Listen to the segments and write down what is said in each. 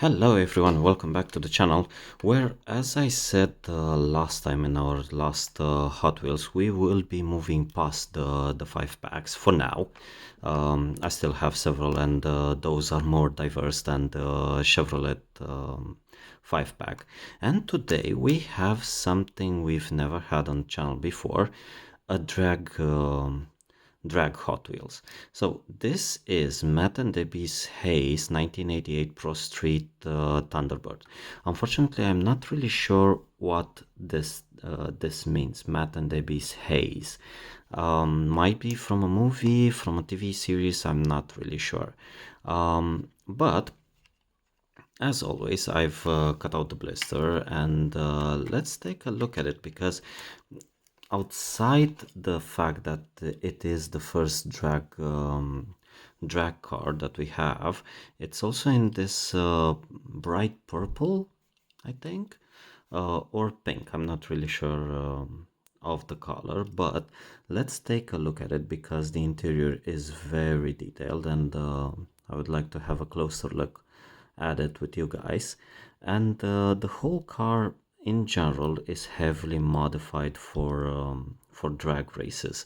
Hello everyone, welcome back to the channel where, as I said last time in our last Hot Wheels, we will be moving past the 5 packs for now. I still have several and those are more diverse than the Chevrolet 5 pack. And today we have something we've never had on the channel before, a drag Hot Wheels. So this is Matt and Debbie's Hayes 1988 Pro Street Thunderbird. Unfortunately, I'm not really sure what this means. Matt and Debbie's Hayes might be from a movie, from a TV series. I'm not really sure. But as always, I've cut out the blister and let's take a look at it, because outside the fact that it is the first drag car that we have, it's also in this bright purple, I think, or pink. I'm not really sure of the color, but let's take a look at it because the interior is very detailed and I would like to have a closer look at it with you guys. And the whole car in general is heavily modified for drag races.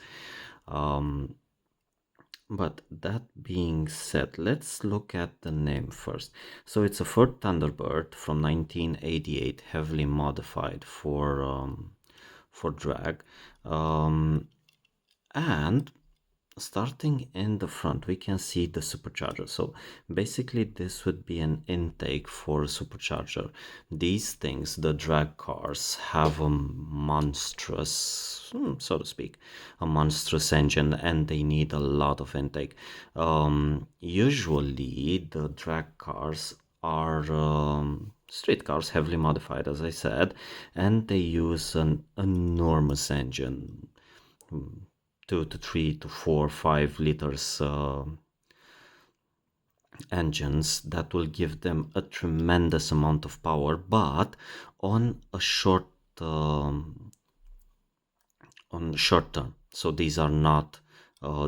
But that being said, let's look at the name first. So it's a Ford Thunderbird from 1988, heavily modified for drag. And starting in the front, we can see the supercharger. So basically this would be an intake for a supercharger. These things, the drag cars, have a monstrous, so to speak, a monstrous engine, and they need a lot of intake. Usually the drag cars are street cars, heavily modified, as I said, and they use an enormous engine, 2 to 3 to 4, 5 liters engines that will give them a tremendous amount of power, but on a short term. So these are not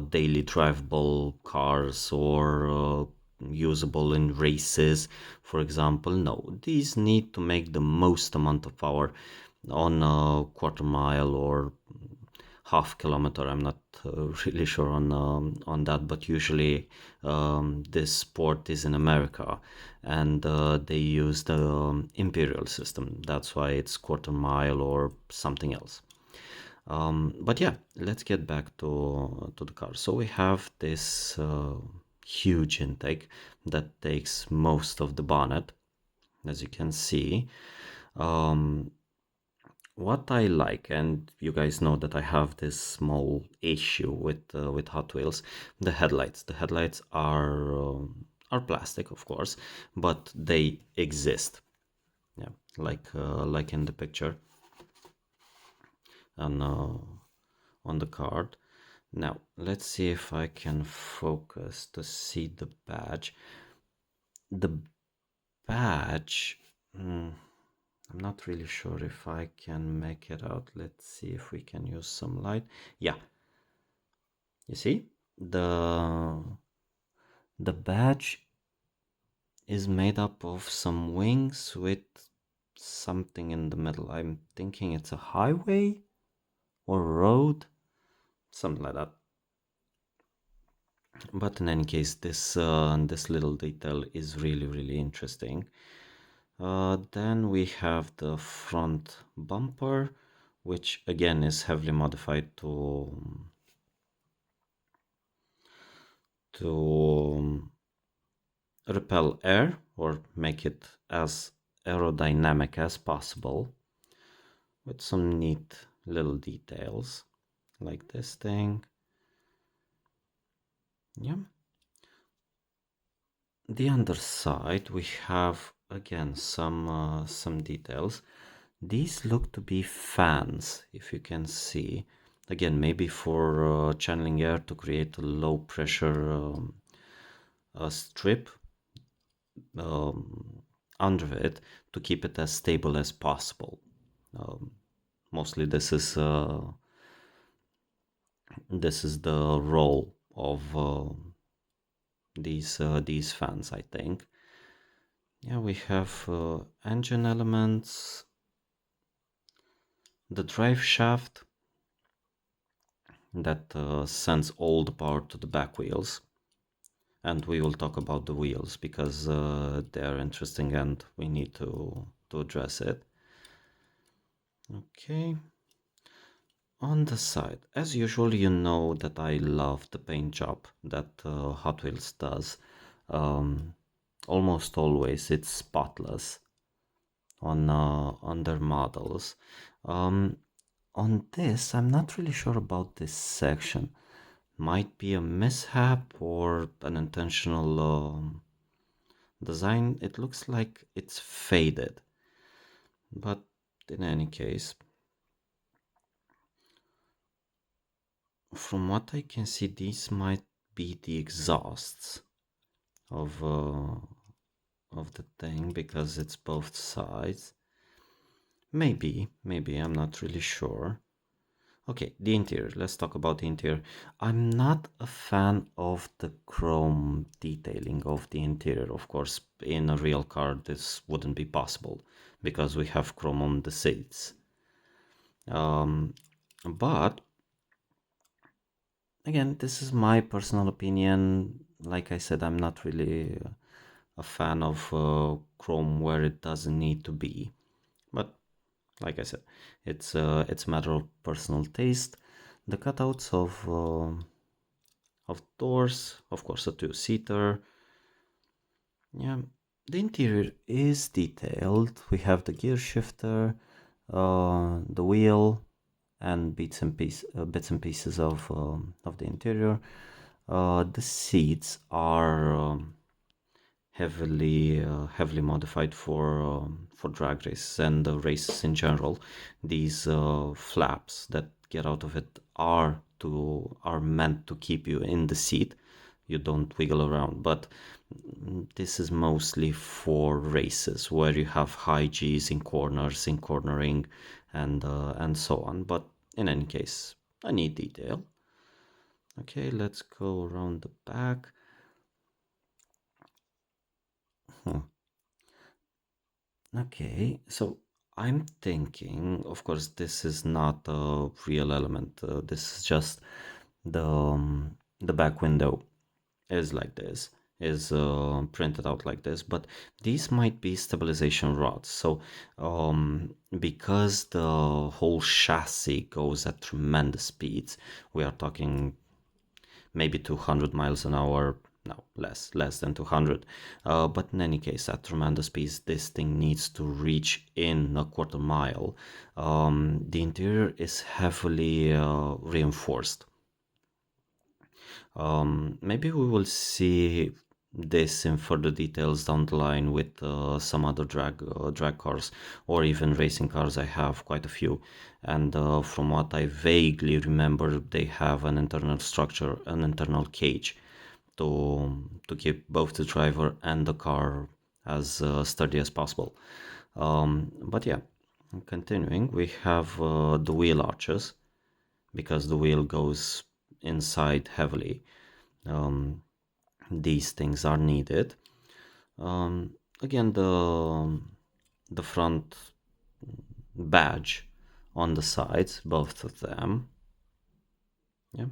daily drivable cars or usable in races, for example. No, these need to make the most amount of power on a quarter mile or half kilometer. I'm not really sure on that, but usually this sport is in America and they use the imperial system. That's why it's quarter mile or something else. But yeah, let's get back to the car. So we have this huge intake that takes most of the bonnet, as you can see. What I like, and you guys know that I have this small issue with Hot Wheels, the headlights. The headlights are plastic, of course, but they exist. Yeah, like in the picture and on the card. Now let's see if I can focus to see the badge. The badge. I'm not really sure if I can make it out. Let's see if we can use some light. Yeah, you see the badge is made up of some wings with something in the middle. I'm thinking it's a highway or road, something like that. But in any case, this little detail is really interesting. Then we have the front bumper, which again is heavily modified to repel air or make it as aerodynamic as possible, with some neat little details like this thing. Yeah. The underside, we have again some details. These look to be fans, if you can see. Again, maybe for channeling air to create a low pressure strip under it to keep it as stable as possible. Mostly this is the role of these fans, I think. Yeah, we have engine elements, the drive shaft that sends all the power to the back wheels. And we will talk about the wheels because they are interesting and we need to address it. Okay. On the side, as usual, you know that I love the paint job that Hot Wheels does. Um, Almost always it's spotless on their models. Um, on this, I'm not really sure about this section. Might be a mishap or an intentional design. It looks like it's faded, but in any case, from what I can see, these might be the exhausts of the thing because it's both sides. Maybe I'm not really sure. Okay, the interior. Let's talk about the interior. I'm not a fan of the chrome detailing of the interior. Of course, in a real car, this wouldn't be possible because we have chrome on the seats. But again, this is my personal opinion. Like I said, I'm not really a fan of chrome where it doesn't need to be. But like I said, it's a matter of personal taste. The cutouts of doors, of course, a two-seater. Yeah, the interior is detailed. We have the gear shifter, the wheel, and bits and pieces of the interior. The seats are heavily modified for drag races and the races in general. These flaps that get out of it are meant to keep you in the seat. You don't wiggle around, but this is mostly for races where you have high G's in corners, in cornering, and so on. But in any case, I need detail. Okay, let's go around the back. Huh. Okay, so I'm thinking, of course, this is not a real element. This is just the back window is like this, is printed out like this, but these might be stabilization rods. So because the whole chassis goes at tremendous speeds, we are talking maybe 200 miles an hour. No, less than 200. But in any case, at tremendous speeds, this thing needs to reach in a quarter mile. The interior is heavily reinforced. Maybe we will see this in further details down the line with some other drag cars or even racing cars. I have quite a few, and from what I vaguely remember, they have an internal structure, an internal cage to keep both the driver and the car as sturdy as possible. But yeah, continuing, we have the wheel arches because the wheel goes inside heavily. Um, these things are needed. Again, the front badge on the sides, both of them. Yeah,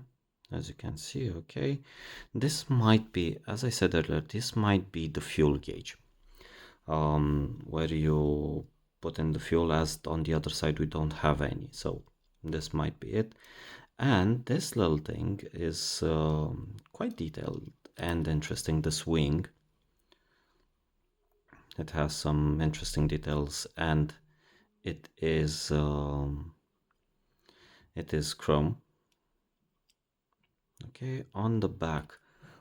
as you can see, okay. This might be, as I said earlier, this might be the fuel gauge. Where you put in the fuel, as on the other side we don't have any, so this might be it. And this little thing is quite detailed and interesting. This wing, it has some interesting details, and it is chrome. Okay, on the back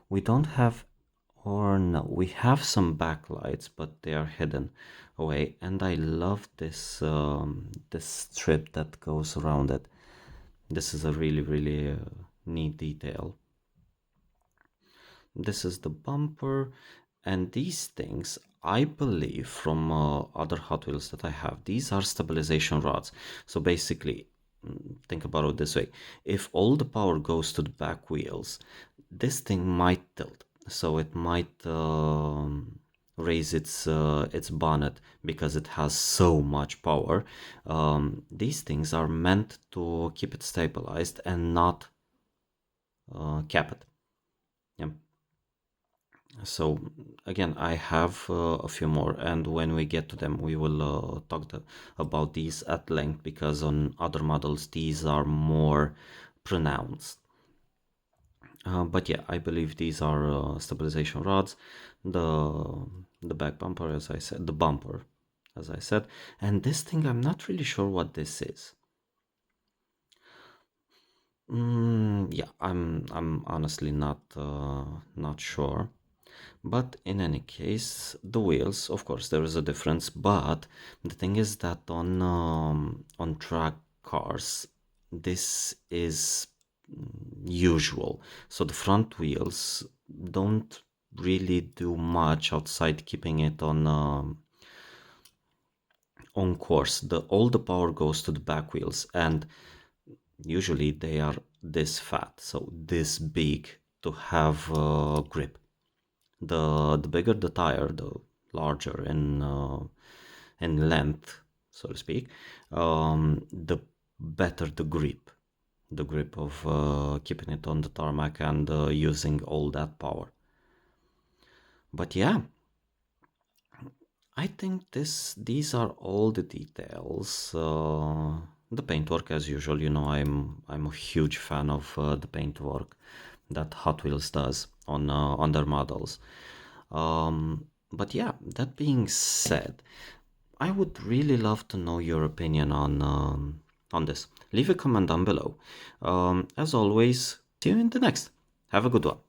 we don't have, or no, we have some backlights, but they are hidden away. And I love this strip that goes around it. This is a really neat detail. This is the bumper, and these things, I believe from other Hot Wheels that I have, these are stabilization rods. So basically, think about it this way: if all the power goes to the back wheels, this thing might tilt. So it might raise its bonnet because it has so much power. These things are meant to keep it stabilized and not cap it. Yeah. So again, I have a few more, and when we get to them, we will talk about these at length, because on other models these are more pronounced. But yeah, I believe these are stabilization rods. The back bumper, as I said, the bumper, as I said, and this thing, I'm not really sure what this is. Yeah, I'm honestly not sure. But in any case, the wheels, of course, there is a difference. But the thing is that on drag cars, this is usual. So the front wheels don't really do much outside keeping it on course. All the power goes to the back wheels, and usually they are this fat, so this big, to have grip. The bigger the tire, the larger in length, so to speak, the better the grip of keeping it on the tarmac and using all that power. But yeah, I think these are all the details. The paintwork, as usual, I'm a huge fan of the paintwork that Hot Wheels does on their models. But yeah, that being said, I would really love to know your opinion on this. Leave a comment down below. As always, see you in the next. Have a good one.